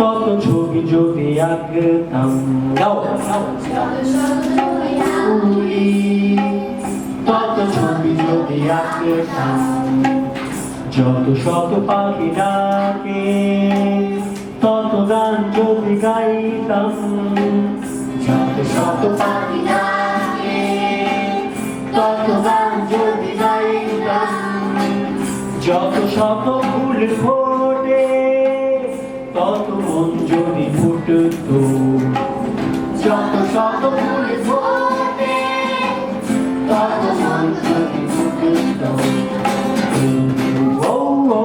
তত ছবি যদি আঁকতাম গাও তত ছবি যদি আঁকতাম যত শত পাখি ডাকে তত গান যদি গাইতাম যত শত পাখি ডাকে তত গান যদি গাইতাম যত শত ফুল ফোটে তত মন যদি ফুটতো যত শত ফুল ফোটে তত মন যদি ফুটতো ও ও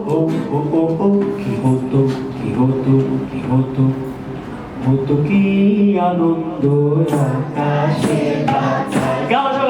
ও ও ও ও কি হতো কি হতো কি হতো হতো কি আনন্দ আকাশে বাতায়